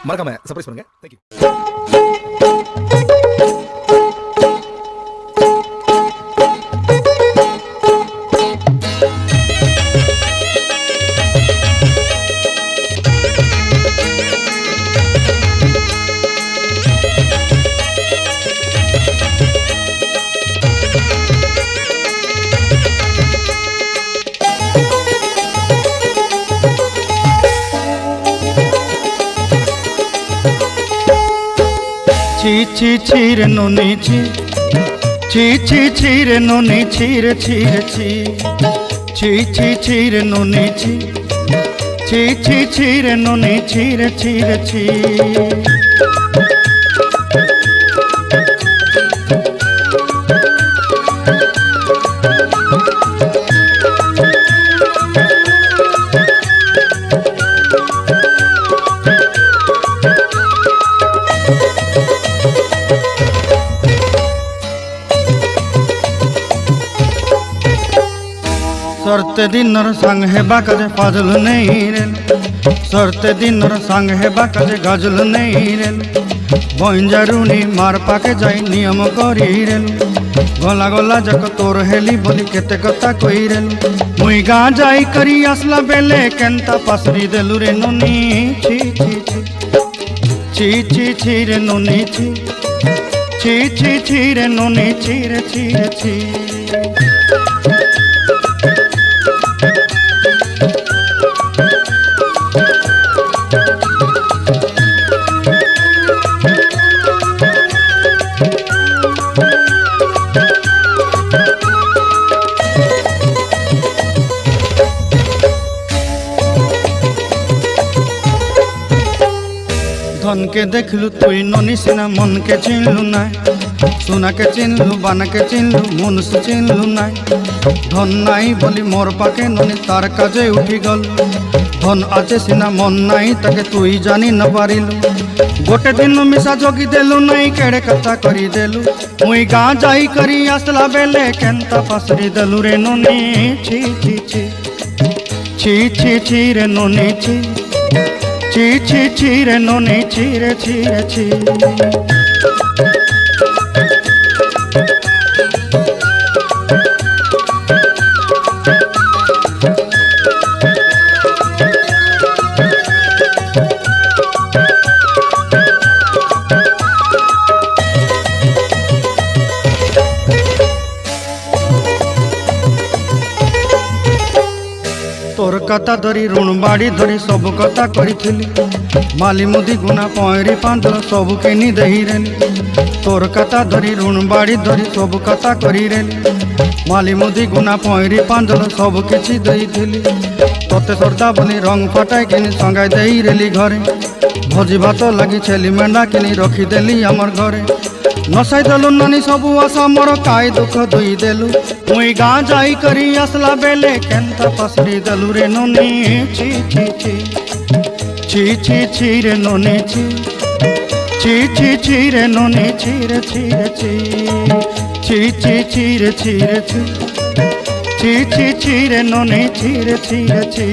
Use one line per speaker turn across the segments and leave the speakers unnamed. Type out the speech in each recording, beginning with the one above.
மறக்காம சர்ப்ரைஸ் பண்ணுங்க. தேங்க்யூ.
ची ची रे नोनी ची ची रे नोनी ची रे ची रे नोनी ची रे नोनी ची रे ची। सरते दिनर संग है बाकाजे फाजल नहीं रेल सरते दिनर संग है बाकाजे गाजल नहीं रेल बंजारुनी मार पाके जाई नियम करी रेल गला गला जक तोर हेली बोली केते कथा कई रेल मुई गाँ जाई करी आसला बेले केंता पासरी देलु रे नोनी ची ची ची ची ची रे नोनी ची ची रे नोनी ची रे ची। धन के देखलु तुई नोनी सिना मन के चिन्हलु ना सुना के चिन्हलु बाना के चिन्हलु मन से चिन्हलु ना धन नाई बोली मोर पाके नोनी तार काजे उठी गल धन आचे सिना मन नाई ताके तुई जानी न पारिलु गोटे दिन मिसा जोगी देलु नाई केड़े कथा करी देलु मुई गाँ जाई करी आसला बेले केंता पासरी देलु रे नोनी ची ची ची रे नोनी ची ची रे नोनी ची रे ची। तोर कथा धरी ऋण बाड़ी धरी सब कथा करी माली मुदी गुना पयरी पांदर सब किनी दही रेली तोर कथा धरी ऋण बाड़ी धरी सब कथा करी रेली माली मुदी गुना पयरी पांदर सब किछि दही थिली तोते सरदा बोली रंग फटाई किनी संगाई दही रेली घरे भोजी भात लगी छेली मेंढा किनी रखी देली हमर घरे नसाई देलु नानी सबू आशा मोर काय दुख दुई देलु मुई गाँ जाई करी आसला बेले केंता पासरी देलु रे नोनी ची ची रे नोनी ची रे नोनी ची रे ची रे ची रे नोनी ची रे ची।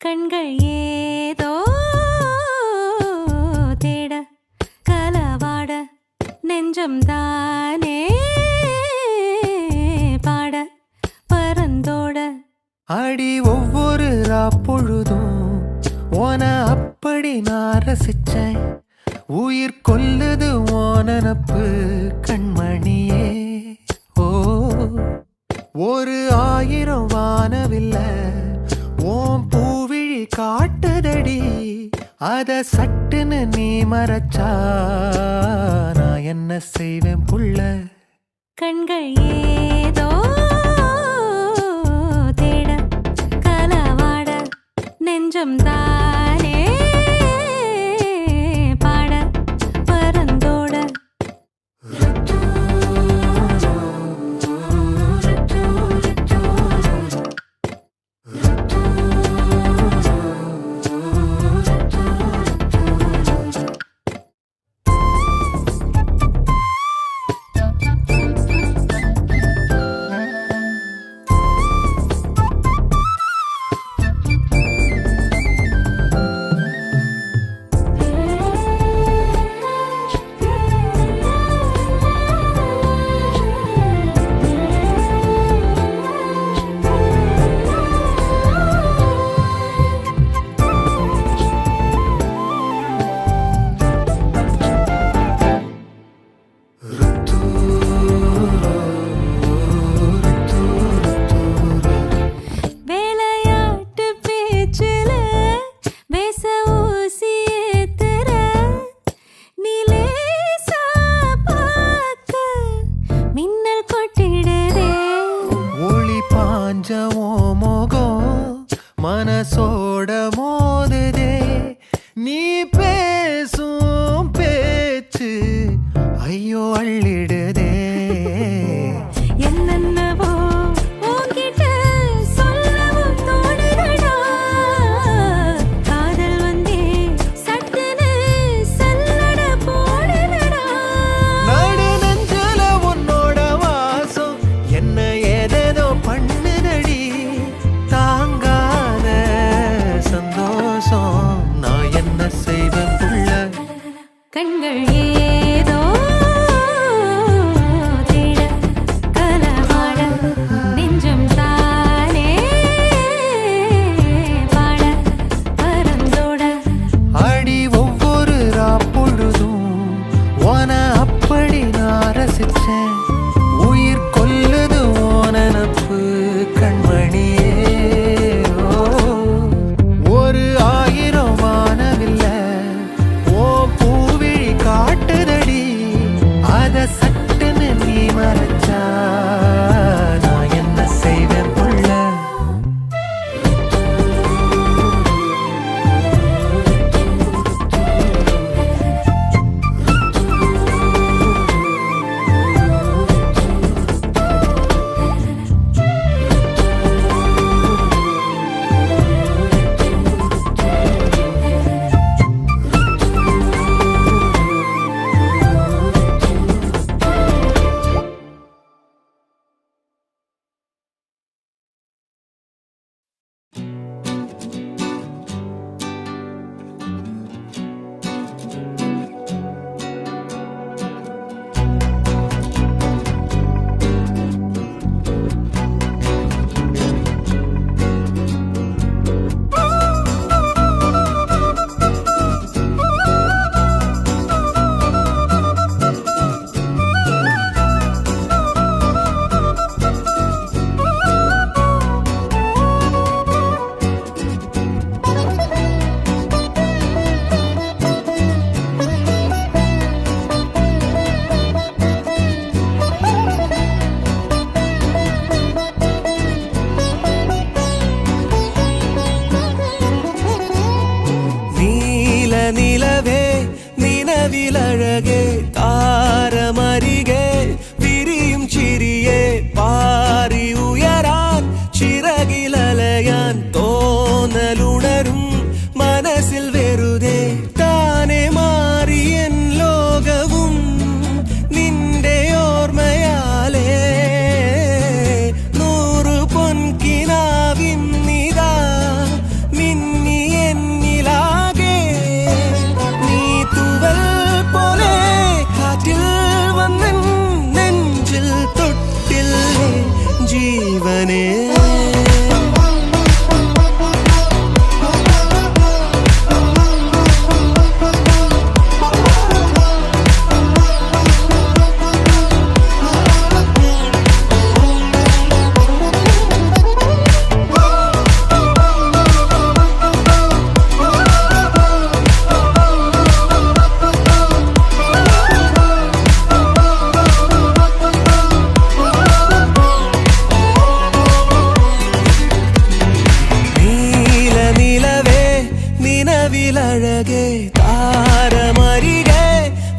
கண்கள் ஏதோ தேட கலவாட நெஞ்சம் தானே பாட பரந்தோட
அடி ஒவ்வொரு பொழுதும் ஓன அப்படி நான் ரசிச்சேன் உயிர் கொல்லுது ஓனப்பு கண்மணியே ஓ ஒரு 1000 வானவில்ல ஓம் பூவிழி காட்டுதடி அத சட்டுன்னு நீ மறைச்சா நான் என்ன செய்வேன் புள்ள
கண்கள் ஏதோ தேட கலவாட நெஞ்சம் தானே பாட பரந்தோட
மனசோட மோதுதே நீ பேசும் பேச்சு ஐயோ அள்ளிடுதே
என்னென்னவோ உன்கிட்ட சொல்லவும் தோணுதடா காதல் வந்தே சட்டுன்னு சல்லட போடுதடா
நடு நெஞ்சில உன்னோட வாசம் என்ன ஏதேதோ பண்ணுதடி தாங்காத சந்தோஷம் நான் என்ன செய்வேன் புள்ள
கண்கள் ஏதோ தேட கலவாட நெஞ்சம் தானே பாட பரந்தோட
அடி ஒவ்வொரு பொழுதும் ஓன அப்படி நான் ரசிச்சேன் உயிர் கொல்லுது ஓனப்பு கண்மணியே ஒரு 1000 வானவில்ல ஓ பூவிழி காட்டுதடி அத சட்டுன்னு நீ மறைச்சா நான் என்ன செய்வேன் புள்ள நிலவே நினவிலழகே தாரமரிகே விரியும் சிறியே பாரி உயரான் சிறகிலலையான் தோனலுணரும் மனசில் வெறுதே தானே மாறி என் லோகവും നിന്റെ ഓർമ്മയാലേ 100 പൊൻകിനാവിന്നിതാ മിന്ന നിലവിലഴകെ താരമരികെ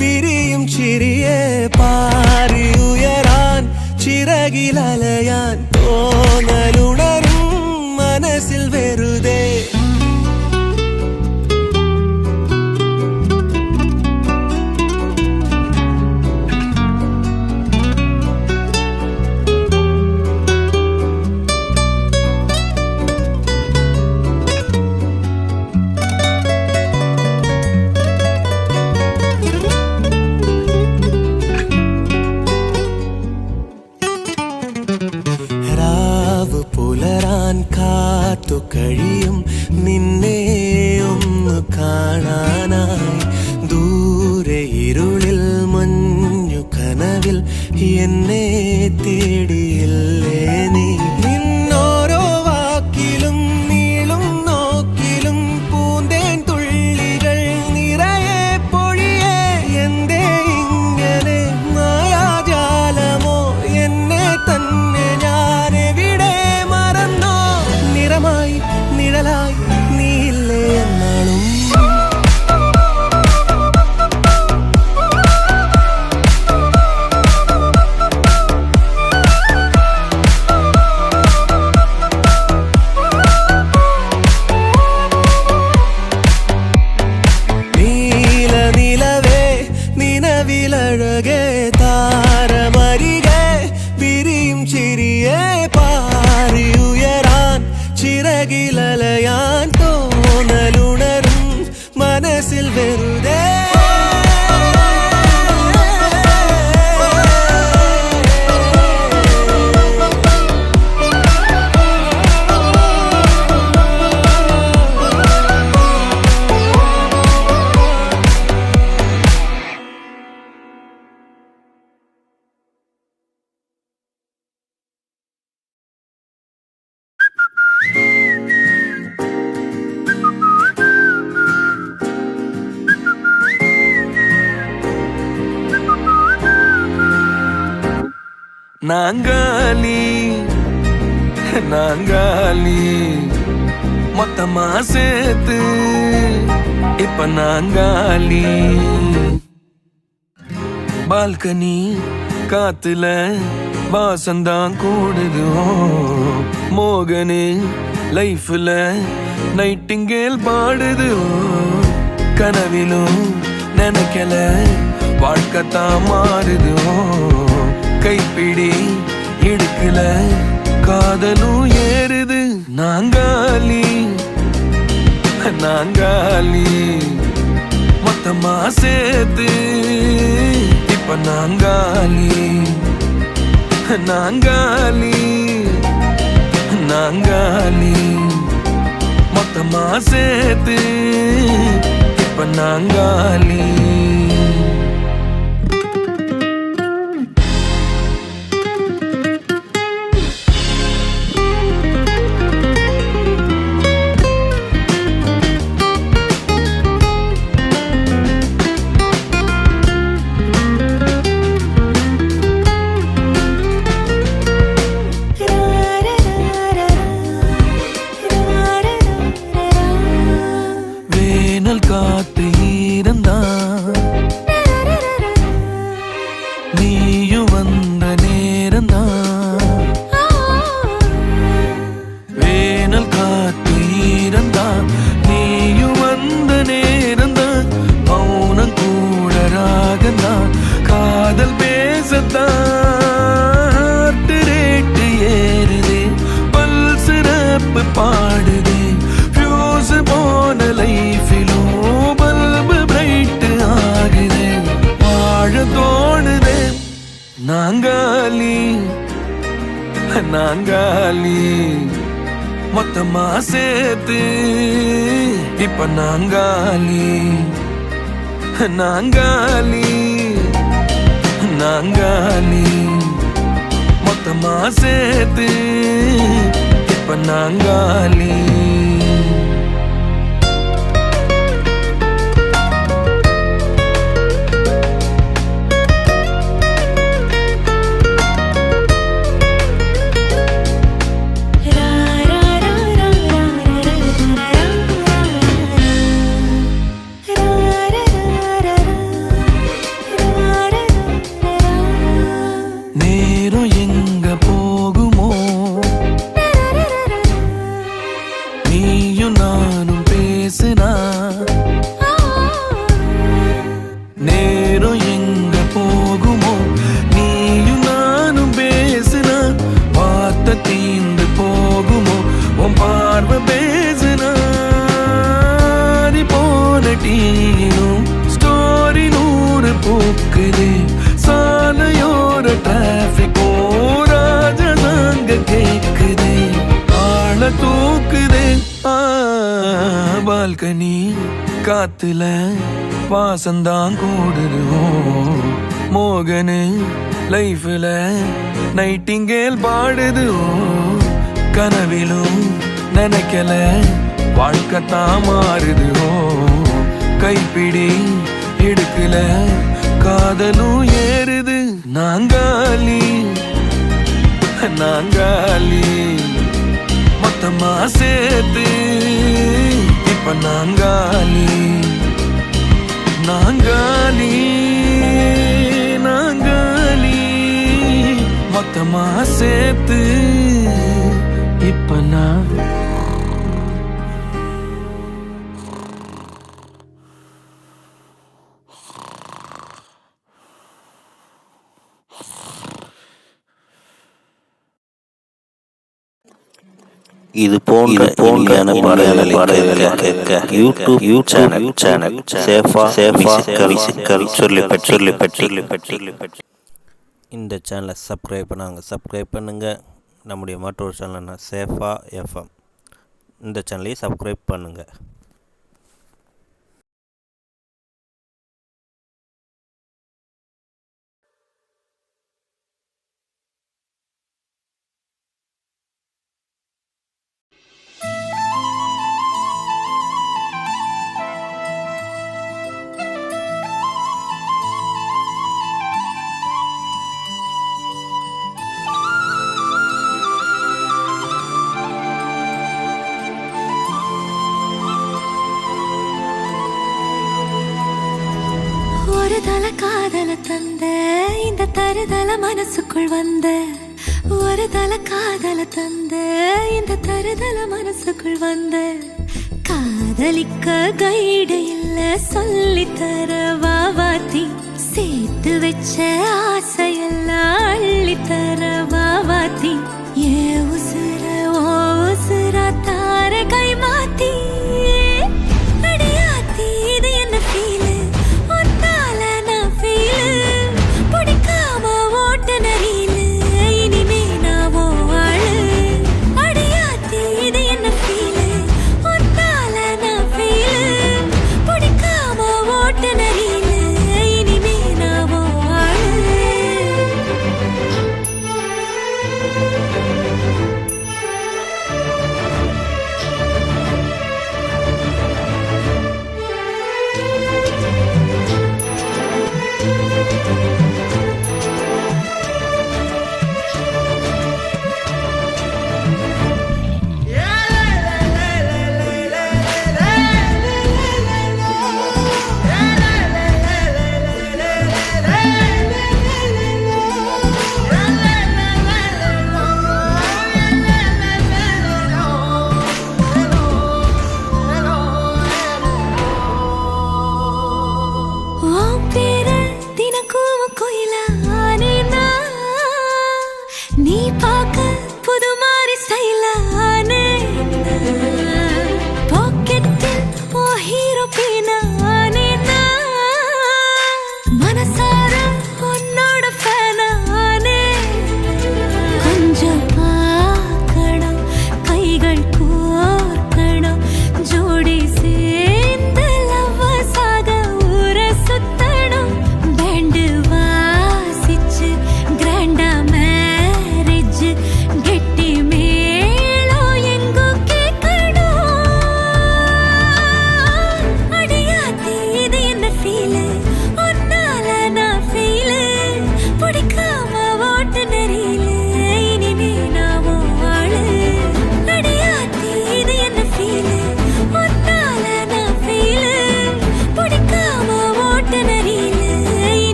വിരിയും ചിരിയെ പാറി ഉയരാൻ ചിറകിലലയാൻ തോന്നലുണരും മനസ്സിൽ വെറുതെ പുലരാൻ കാത്തു കഴിയും നിന്നെ ഒന്ന് കാണാനായി ദൂരെ ഇരുളിൽ മഞ്ഞു കനവിൽ എന്നെ തേടിയില്ലേ നീ നിന്നോരോ വാക്കിലും നീളും നോക്കിലും പൂന്തേൻ തുള്ളികൾ നിറയെ പൊഴിയേ എന്തേ ഇങ്ങനെ മായാജാലമോ എന്നെ തന്നെ ഞാനെവിടെ മറന്നോ നിറമായി നിഴലായി നീയില്ലേ എന്നാളും നിലവിലഴകെ താരമരികെ വിരിയും ചിരിയെ പാറി ഉയരാൻ ചിറകിലലയാൻ തോന്നലുണരും മനസ്സിൽ വെറുതെ நாங்காலி நாங்காலி மொத்தமா சேர்த்து இப்ப நாங்காலி பால்கனி காத்துல வாசந்தான் கூடுது மோகனு லைஃப்ல நைட்டிங்கேல் பாடுது கனவிலும் நினைக்கல வாழ்க்கைத்தான் மாறுது கைப்பிடி இடுக்கல காதலும் ஏறுது நாங்காலி நாங்காலி மொத்தமா சேர்த்து இப்ப நாங்காலி நாங்காலி நாங்காலி மொத்தமா சேர்த்து இப்ப நாங்காலி காத்து இருந்தா நீயும் வந்த நேரந்தா வேனல் காத்து இருந்தா நீயும் வந்த நேரந்தா மௌனம் கூட ராகந்தா காதல் பேசத்தான் ரேட்டு ஏறுதே பல்ஸ் ரப்பு பாடுதே ஃபியூஸ் போன லைஃபிலும் பல்பு பிரைட் ஆகுதே வாழ தோணுதே நாங்காலி நாங்காலி மொத்தமா சேர்த்து இப்ப நாங்காலி நாங்காலி நாங்காலி மொத்தமா சேர்த்து இப்ப நாங்காலி மூக்குதே சாலையோர டிராபிக் ராஜதாங்க கேக்குதே ஆள தூக்குதே பால்கனி காத்துல வாசந்தான் கூடுது மோகனு லைஃப்ல நைட்டிங்கேல் பாடுது கனவிலும் நினைக்கல வாழ்க்கைத்தான் மாறுது கைப்பிடி எடுக்கல காதலும் ஏறுது நாங்காலி நாங்காலி மொத்தமா சேர்த்து இப்ப நாங்காலி நாங்காலி நாங்காலி மொத்தமா சேர்த்து இப்ப நான்
இது போன்ற பாடல்களை கேட்க யூடியூப் சேனல் சேஃபா மியூசிக்கல் சொல்லிப்பட்டி இந்த சேனலை சப்ஸ்கிரைப் பண்ணுங்க. நம்முடைய மற்றொரு சேனல்னா சேஃபா எஃப்எம். இந்த சேனலையும் சப்ஸ்கிரைப் பண்ணுங்க.
காதல தந்த இந்த தருதல மனசுக்குள் வந்த ஒரு தல காதல தந்த இந்த தருதல மனசுக்குள் வந்த காதலிக்க கைடு இல்ல சொல்லி தர வாவாத்தி சேர்த்து வச்ச ஆசையெல்லாம் அள்ளி தர வாவாத்தி ஏ உசுர ஓ உசுரா தார கை மாத்தி அடியாத்தி இது என்ன ஃபீல்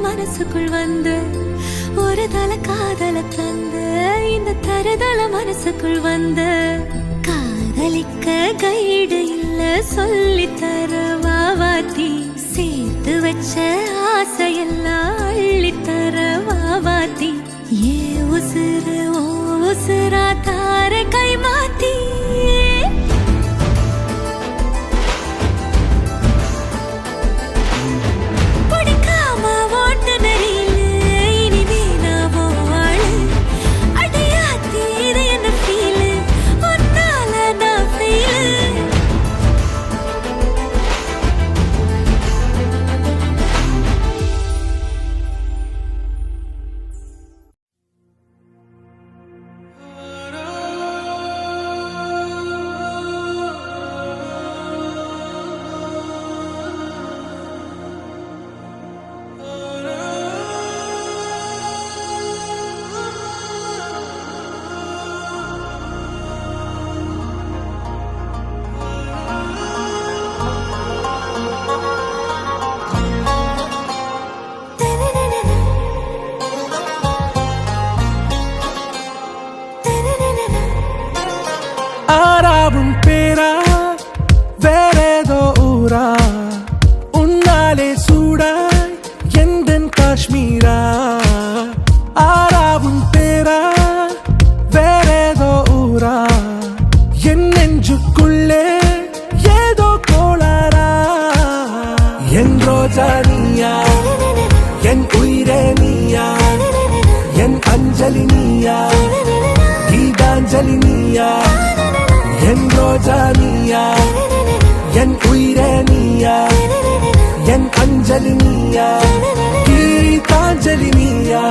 மனசுக்குள் வந்த ஒரு தல காதல தந்த இந்த தருதல மனசுக்குள் வந்த காதலிக்க கைடு இல்ல சொல்லி தர வாவாத்தி சேர்த்து வச்ச ஆசையெல்லாம் அள்ளி தர வாவாத்தி ஏ உசுறு ஓ உசுரா தார கை மாத்தி
என் அஞ்சலி நீயா கீதாஞ்சலி நீயா என் ரோஜா நீயா என் உயிரே நீயா என் அஞ்சலி நீயா கீதாஞ்சலி நீயா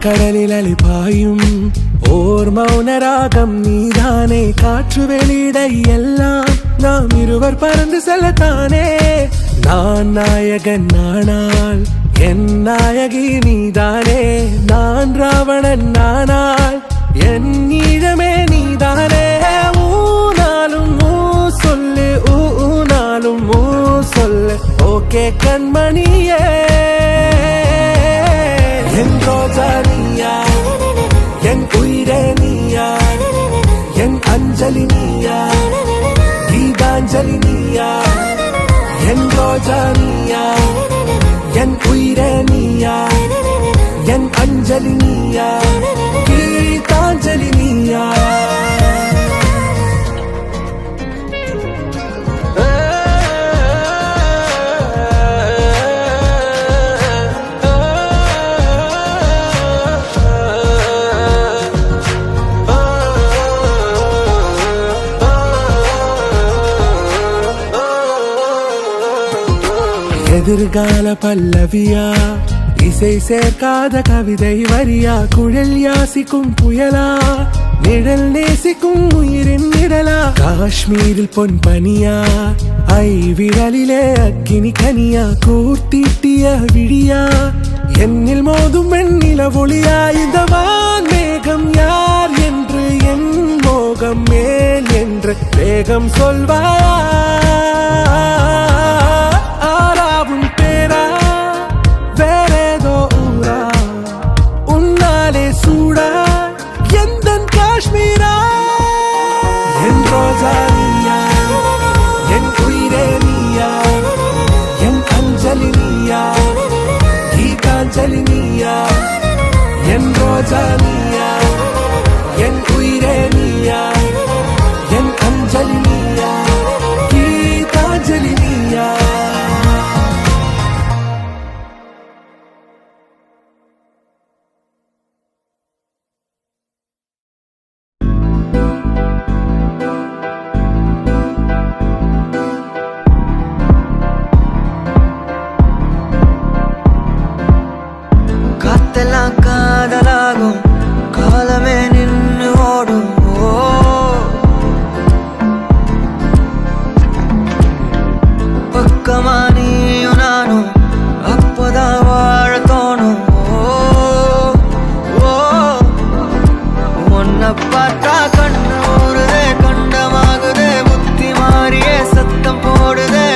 கடலில் அலிபாயும் ஓர் மௌனராகம் நீதானே காற்று வெளியிட எல்லாம் நாம் இருவர் பறந்து செல்லத்தானே நான் நாயகன் நானால் என் நாயகி நீதானே நான் ராவணன் நானால் என் ஈழமே நீதானே ஊனாலும் ஊ சொல்லு ஊனாலும் ஊ சொல்லு ஓகே கண்மணியே என் ரோஜா நீயா என் உயிரே நீயா என் அஞ்சலி நீயா கீதாஞ்சலி நீயா என் ரோஜா நீயா என் உயிரே நீயா என் அஞ்சலி நீயா கீதாஞ்சலி நீயா எதிர்கால பல்லவியா இசை சேர்க்காத கவிதை வரியா குழல் யாசிக்கும் புயலா நிழல் நேசிக்கும் உயிரின் நிழலா காஷ்மீரில் பொன் பனியா ஐ விரலிலே அக்கினி கனியா கூர்த்தீட்டிய விழியா என்னில் மோதும் வெண்ணில ஒளியா இந்த வான் மேகம் யார் என்று என் மோகம் மேல் என்று வேகம் சொல்வாயா கீதாஞ்சலி நீயா என் ரோஜா நீயா என் உயிரே நீயா என் அஞ்சலி நீயா கீதாஞ்சலி நீயா
காதலாகும் காலமே நின்று ஓடும் பக்கமா நீயும் நானும் அப்பதான் வாழ தோணும் உன்னை பார்த்தா கண்ணு ஊறுதே கண்டமாகுதே புத்தி மாறியே சத்தம் போடுதே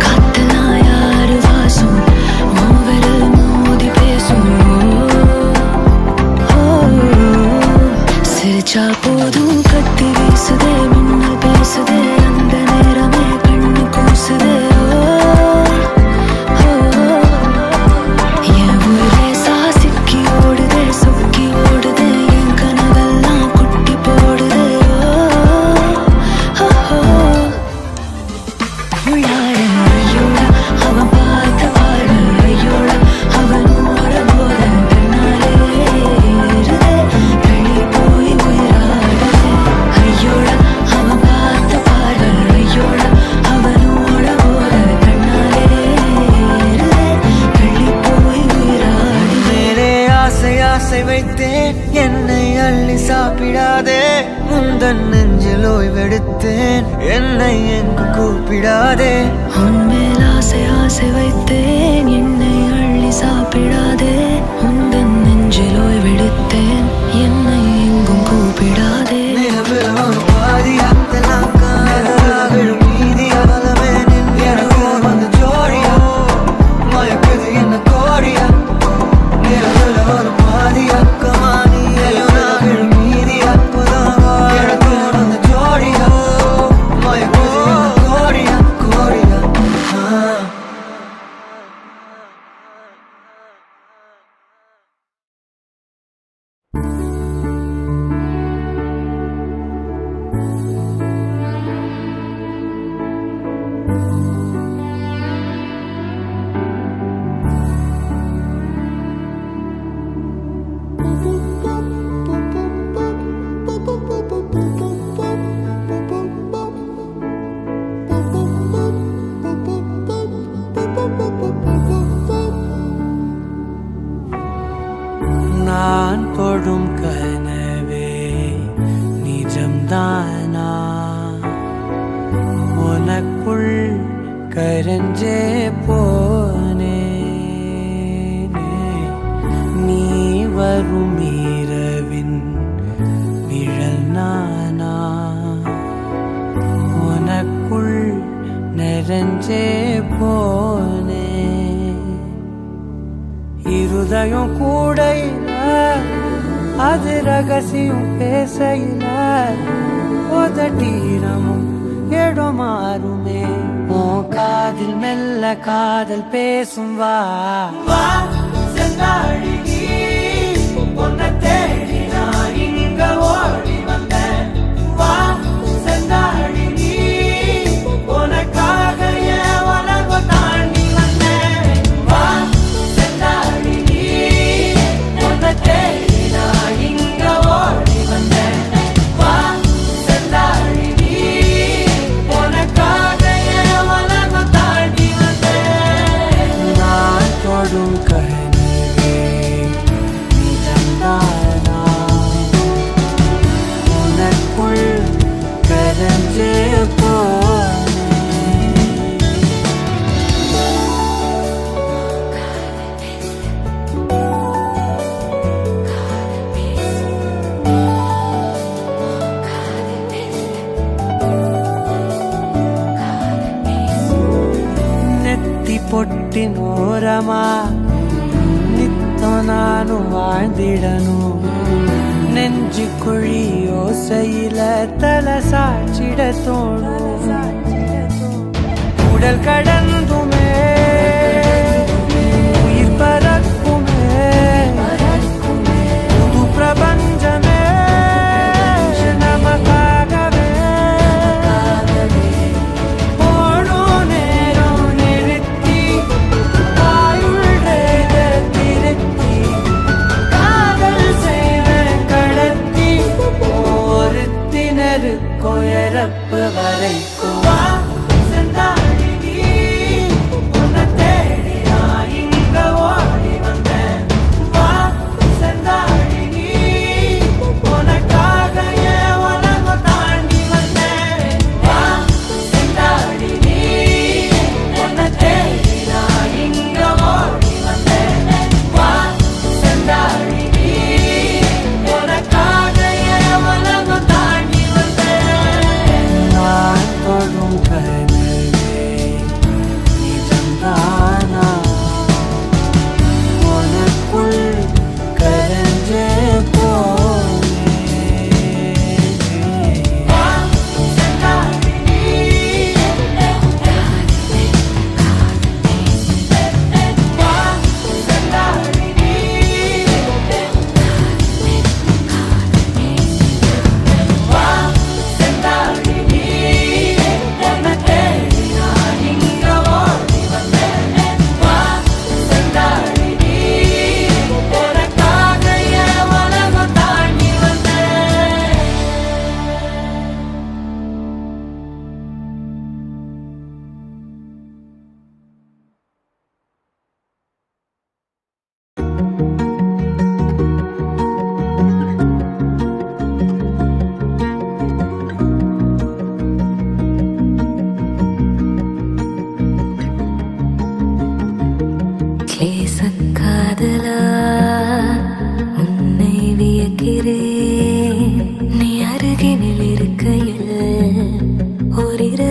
காத்தலா யாரு
விடுத்தேன், என்னை எங்கு கூப்பிடாதே.
உன்மேல் ஆசை ஆசை வைத்தேன், என்னை அள்ளி சாப்பிடாதே. உந்தன் நெஞ்சில் ஓய்வெடுத்தேன், என்னை எங்கும் கூப்பிடாதே.
நிலவில் ஒரு பாதியாத்தெல்லாம் காதலாகிடும் மீதியாலமே எனக்கு வந்து ஜோடியா மயக்குது என்ன கோடியா. நிலவில் ஒரு பாதியாக்கமா நீ எல்லாம் மீதியா எனக்கு வந்து ஜோடியா மயக்குது என்ன கோடியா கோடியா.
நான் தொடும் கனவே நிஜம்தானா, உனக்குள் கரஞ்சே போனே. நீ வரும் இரவின் நிழல் நானா, உனக்குள் நிறைஞ்சே போனே. இருதயம் கூடையில அது ரகசியம் பேசையில உதட்டீரமும் இடம் மாறுமே. உன் காதில் மெல்ல காதல் பேசும் வா செந்தாழி நீ, உன்னை தேடி நான் இங்க ஓடி வந்தேன். வா செந்தாழி நீ, உனக்காக என் உலகம் தாண்டி வந்தேன். வா செந்தாழி நீ, உன்னை தேடி நான் இங்க ஓடி வந்தேன். வா செந்தாழி நீ, உனக்காக என் உலகம் தாண்டி வந்தேன். நான் தொடும் கனவே நிஜம்தானா, உனக்குள் கரஞ்சே போனே. ನೆತ್ತಿ ಪೊಟ್ಟಿನೋರಮ ನಿತ್ತ ನಾನು வாழ்ந்திடನು, நெஞ்சு குழியோசையில தலை சாச்சிட தோணும். உடல் கடந்துமே உயிர் பறக்குமே, புது பிரபஞ்சமே நமக்காகவே. போடும் நேரம் நிறுத்தி ஆயுள் திருத்தி காதல் செய்வேன் கடத்தி, ஒருத்தினருக்கும் இறப்பு வரைக்கும். வா செந்தாழி நீ, உன்னை தேடி நான் இங்க ஓடி வந்தேன். வா செந்தாழி நீ, உனக்காக என் உலகம் தாண்டி வந்தேன். வா செந்தாழி நீ, உன்னை தேடி நான் இங்க ஓடி வந்தேன். வா செந்தாழி நீ, உனக்காக என் உலகம் தாண்டி வந்தேன். நான் தொடும்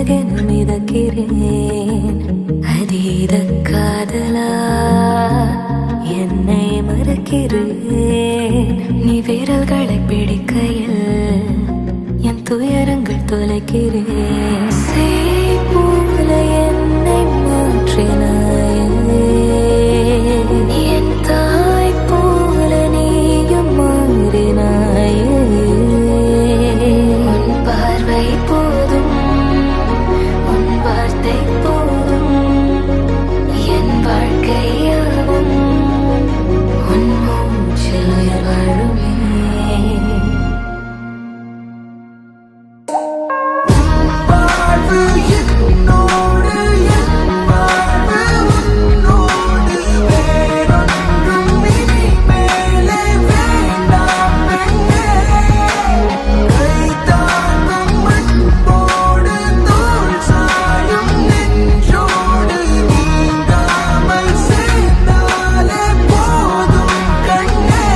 உலகென மிதக்கிறேன். அதீத காதலா என்னை மறக்கிறேன். நீ விரல்களை பிடிக்கையில் என் துயரங்கள் தொலைக்கிறேன். சேய் போல என்னை மாற்றினாயே, என் தாய் போல நீயும் மாறினாயே. உன் பார்வை போதும், உன் வார்த்தை போதும், என் வாழ்க்கையாவும் உன் மூச்சில் உயிர் வாழுமே.
வாழ்வு என்னோடு, என் வாழ்வு உன்னோடு, வேறொன்றும் இனி மேலே வேண்டாம் பெண்ணே. கை தாங்கும் அன்போடு, தோள் சாயும் நெஞ்சோடு, நீங்காமல் சேர்ந்தாலே போதும் கண்ணே.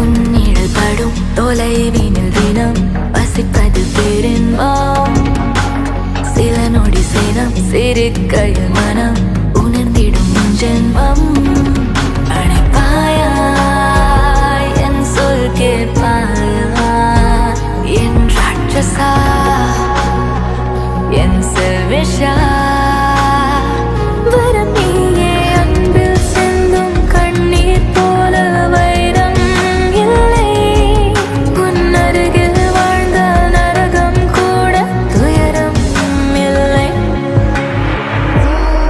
உன்னிடல் படும் தொலைவினில் தினம் வசிப்பது பெரும்பாம். சில நொடி சினம் சிரிக்கையில் மனம் உணர்ந்திடும் உன் ஜென்மம். அணைப்பாயா என் சொல் கேட்பாயா, என் ராட்சசா என் செல்விஷா. வரம் நீயே அன்பில் சிந்தும் கண்ணீர் போல வைரம் இல்லை. உன் அருகில் வாழ்ந்த நரகம் கூட துயரம் இல்லை.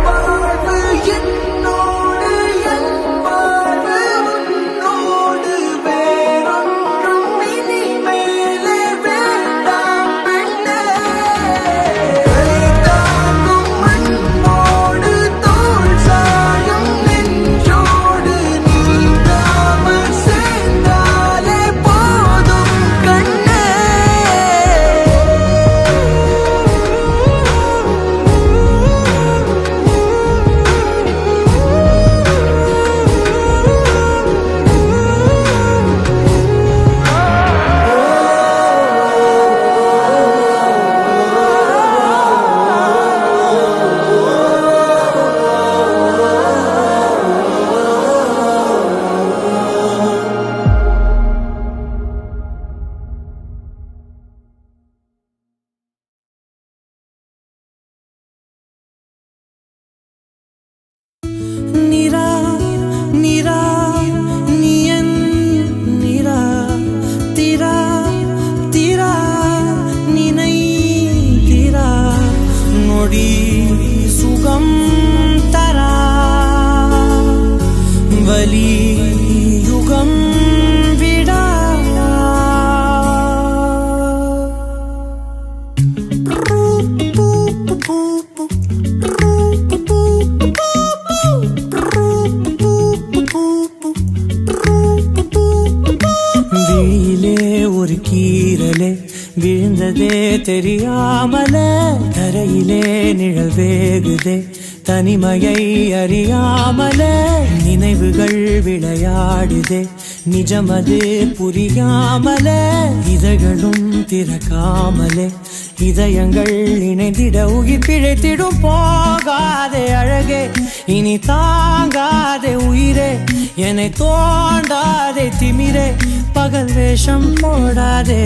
வாழ்வு என்னோடு, என் வாழ்வு உன்னோடு, வேறொன்றும் இனி மேலே வேண்டாம் பெண்ணே. கை தாங்கும் அன்போடு, தோள் சாயும் நெஞ்சோடு, நீங்காமல் சேர்ந்தாலே போதும் கண்ணே. நிரா நிரா நீ என் நிரா, திரா திரா நினை திரா, நொடி சுகம் தரா, வலி யுகம் விடா. விழியிலே ஒரு கீறலே விழுந்ததே தெரியாமல, தரையிலே நிழல் வேகுதே தனிமையை அறியாமல. நினைவுகள் விளையாடுதே நிஜமது புரியாமல, இதழ்களும் திறக்காமலே இதயங்கள் இணைந்திட உயிர் பிழைத்திடும். போகாதே அழகே இனி தாங்காதே உயிரே, என்னை தோண்டாதே திமிரே, பகல் வேஷம் போடாதே.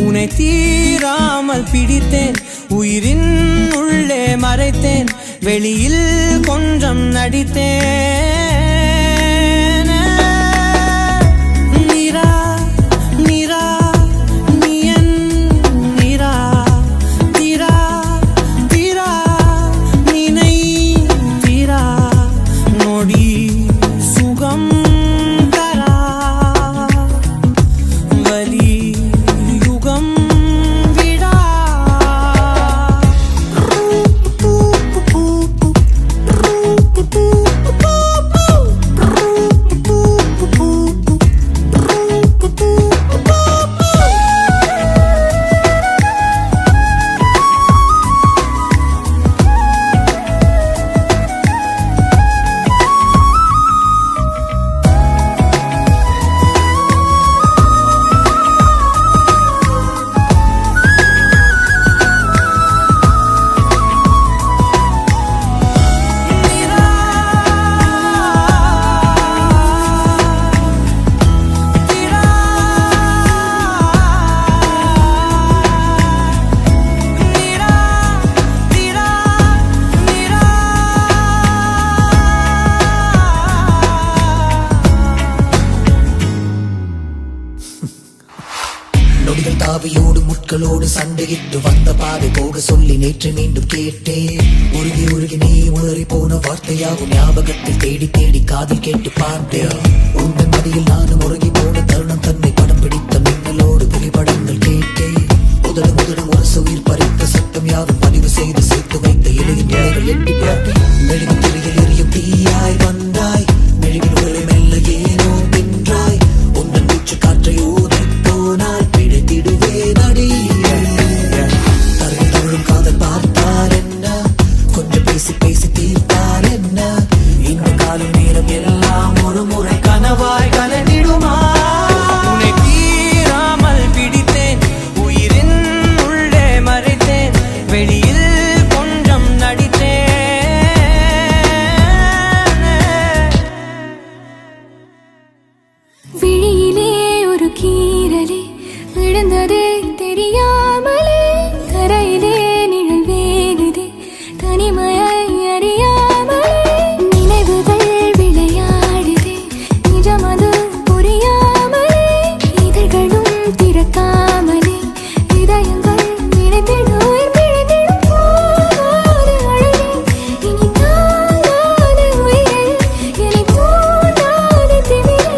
உன்னை தீராமல் பிடித்தேன், உயிரின் உள்ளே மறைத்தேன், வெளியில் கொஞ்சம் நடித்தேன். நிரா நிரா நீ என் நிரா, திரா திரா நினை திரா, நொடி சு
ஆவியோடு முட்களோடு சண்டையிட்டு வந்த பாதை போக சொல்லி நேற்று மீண்டும் கேட்டேன். உருகி உருகி நீ உளறி போன வார்த்தையாகும் ஞாபகத்தில் தேடி தேடி காதில் கேட்டு பார்த்தேன். உங்கள் மடியில் நானும் உருகி போன தருணம் தன்னை படம் பிடித்த மின்னலோடு புகைப்படங்கள் கேட்டேன். முதடு முதடு ஒரு உயிர் பறித்த சட்டம் யாரும் பதிவு செய்து சேர்த்து வைத்த இளைய நிலைகள் எட்டி பார்த்தேன். மெழுகு திரையில் எரியும் தீயாய் வந்தாய், மெழுகில் உடலை மெல்ல ஏனோ நின்றாய். உங்கள் மூச்சு காற்றை ஊதி போனால் பிழைத்திடுவே நடி. தரையில் தவழும் காதல் பார்த்தால் என்ன, கொஞ்சம் பேசி பேசி தீர்த்தால் என்ன. இந்த காலம் நேரம் எல்லாம் ஒரு முறை கனவாய் கலந்திடுமா.
உன்னை தீராமல் பிடித்தேன், உயிரின் உள்ளே மறைத்தேன், வெளியில் கொஞ்சம் நடித்தேன்.
விழியிலே ஒரு கீறலே விழுந்ததே தெரியாமலே, கரையிலே நிழல் வேகுதே தனிமையை அறியாமலே. நினைவுகள் விளையாடுதே நிஜமது புரியாமலே, இதழ்களும் திறக்காமலே இதயங்கள் நினைத்திடும் உயிர் பிழைத்திடும். போகாத அழகே இனி தாங்காத உயிரே, என்னை தூண்டாத திமிரே,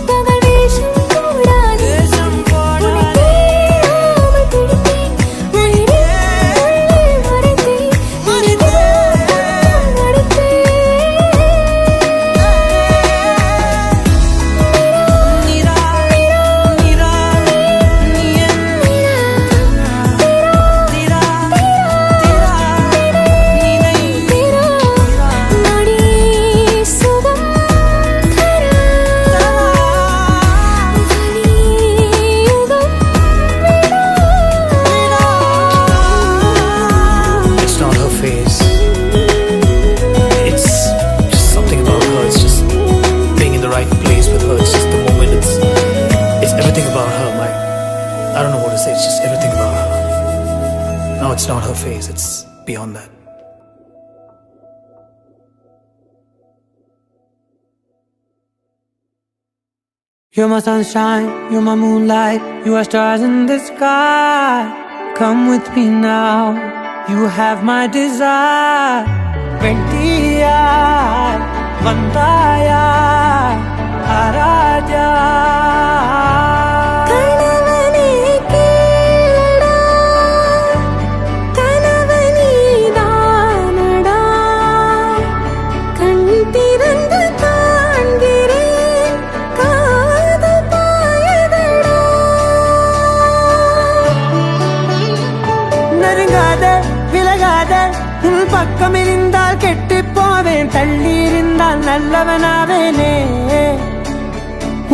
பகல் வேஷம் கூடாது.
தேசம்
உன்னை
போடாதே,
தேடாமல் பிடித்தேன், உயிரே உள்ளே மறைத்தேன், நடத்தேன்.
நிரா நிரா நீ என் திரா திரா நினை
நொடி சுகம் தர வலியுகம்
It's not her face. It's just something about her. It's just being in the right place with her. It's just the moment. It's everything about her. I don't know what to say. It's just everything about her. No, it's not her face. It's beyond that.
You're my sunshine, you're my moonlight, you are stars in the sky. Come with me now, you have my desire. Vendiya, Vandaya, Aradya.
கணவனே கேளடா, கணவனே தானடா, கண் திறந்து காண்கிறேன், காதல் பாயதடா.
நெருங்காத விலகாத உன் பக்கம் இருந்தால் கெட்டுப் போவேன், தள்ளி இருந்தால் நல்லவனாவேனே.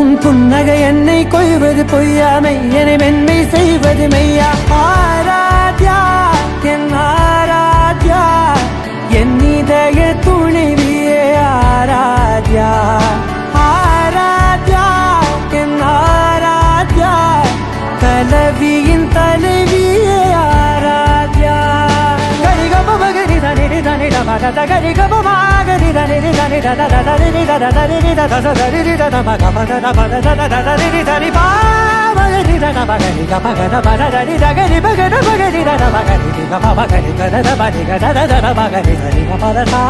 உன் புன்னகை என்னை கொய்வது பொய்யாமை, என்னை மென்மை செய்வது மெய்யா. ஆராத்யா என் ஆராத்யா, என் இதய துணிவியே ஆராத்யா. ஆராத்யா என் ஆராத்யா, கலவியின் தலைவியே ஆராத்யா. கரிகப மகரி தனி தனி தமக கரிகப மகரி தனி தனி தனி தனி தனி தனி தனி தனி பா மகரி தன மகரி கமகன மகரி தகரி மகன மகரி தன மகரி கம மகரி தன மகரி தன மகரி தனி கமதா.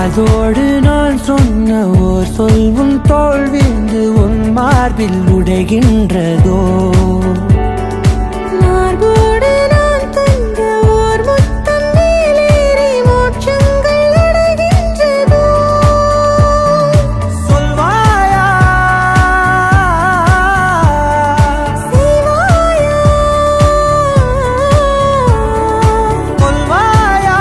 அதோடு நான் சொன்ன ஓர் சொல்வும் தோல்விந்து உன் மார்பில் உடைகின்றதோ.
மார்போடு நான் தந்த ஓர் முத்தம் மேலேறி மோட்சங்கள் அடைகின்றதோ.
சொல்வாயா
செய்வாயா
கொல்வாயா,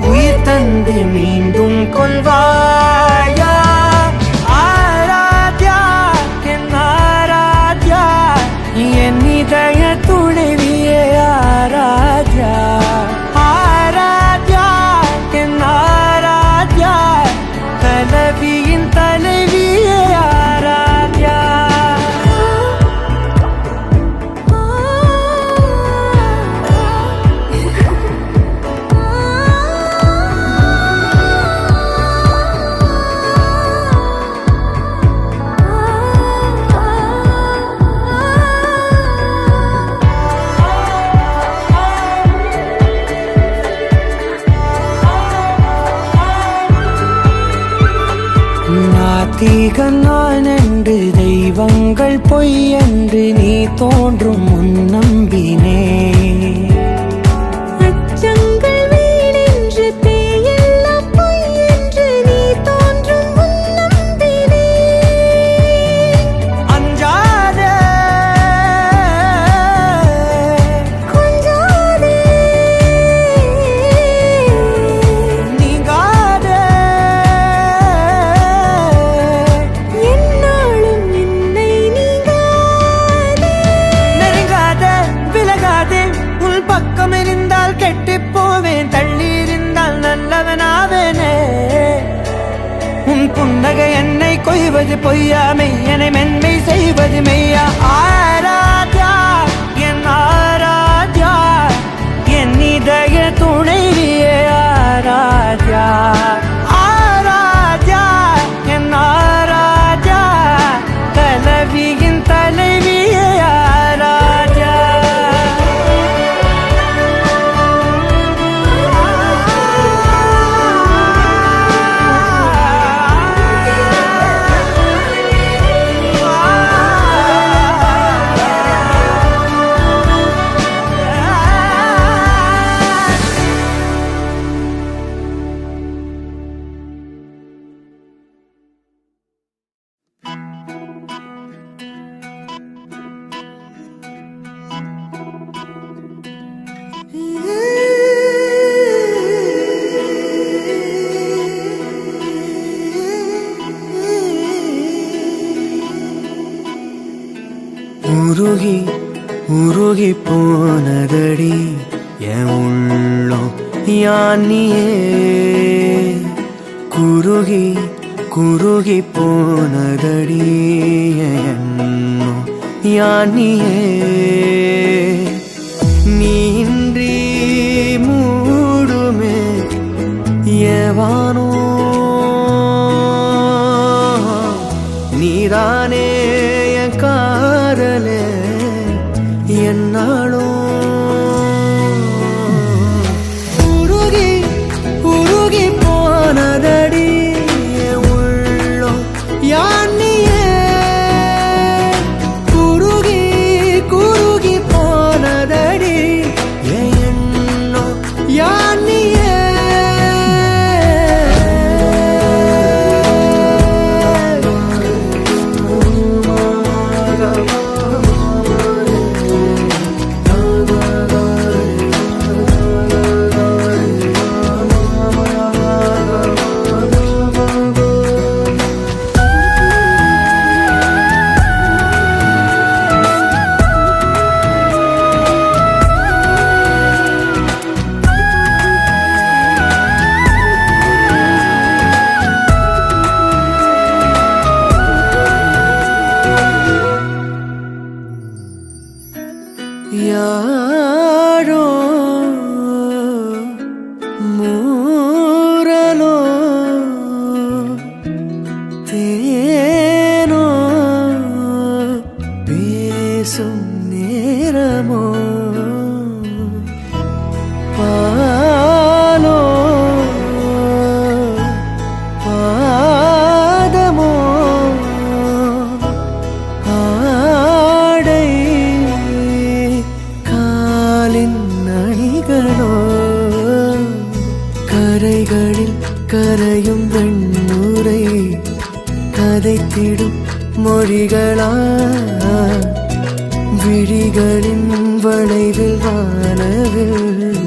உயிர் தந்து மீண்டும் கொல்வாயா. ஆராத்யா ஆத்திகன் நான் என்று தெய்வங்கள் பொய் என்று நீ தோன்றும் முன் நம்பினே.
அச்சங்கள் வீடென்று பேயெல்லாம் பொய் என்று நீ தோன்றும் முன் நம்பினே.
அஞ்சாதே
கொஞ்சாதே
நீங்காதே
என்னாலும் என்னை நீங்காதே.
நெருங்காதே விலகாதே உள் பக்கம் இருந்தால் கெட்டுப் போவேன், தள்ளி இருந்தால் நல்லவனாவேனே. உன் புன்னகை என்னை கொய்வது பொய்யா, மெய்யனை மென்மை செய்வது மெய்யா. ஆராத்யா என் ஆராத்யா, என் இதய துணைவியே ஆராத்யா. ஆராத்யா என் ஆராத்யா, கலவியின் தலைவியே ஆராத்யா.
உருகி உருகி போனதடி என் உள்ளம் யானியே. குருகி குருகி போனதடி என் எண்ணம் யானியே. நீன்றி மூடுமே ஏவானோ, நீதானே என் காதலே என்னாலும். உருகி உருகி போனதடி என் உள்ளம் யானியே. குருகி குருகி போனதடி என் எண்ணம் யானியே. யாரோ மூரலோ தேனோ பேசும் நேரமோ, பாலோ பாதமோ ஆடை காலின் அணிகளோ. கரைகளில் கரையும் வெண்ணுரை கதைத்திடும் மொழிகளா. விழிகளின் வளைவில் வானவில்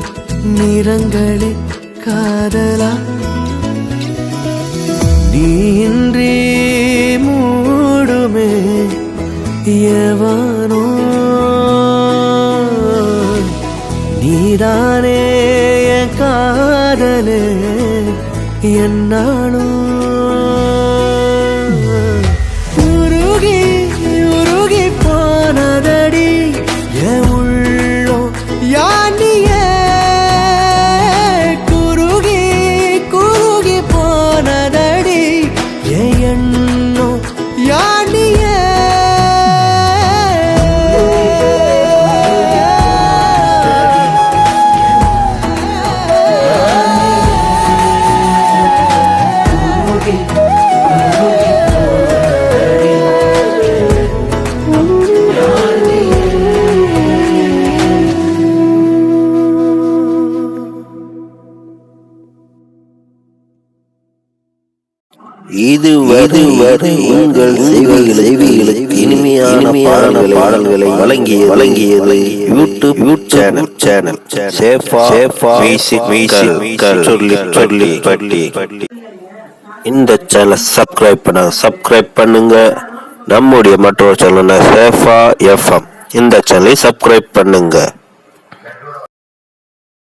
நிறங்களே காதலா. நீன்றி மூடுமே எவனோ, நீதானே என் காதலே என்னாலும். உருகி உருகி போனதடி என் உள்ளம் யானியே. குருகி குருகி போனதடி என் எண்ணம் யானியே.
இதுவரை உங்கள் செவிகளுக்கு இனிமையான பாடல்களை வழங்கியது யூடியூப் சேனல் சேஃபா மியூசிக்கல் சொல்லி. இந்த சேனலை சப்ஸ்கிரைப் பண்ணுங்க. நம்முடைய மற்றொரு சேனல் சேஃபா எஃப்எம், இந்த சேனலை சப்ஸ்கிரைப் பண்ணுங்க.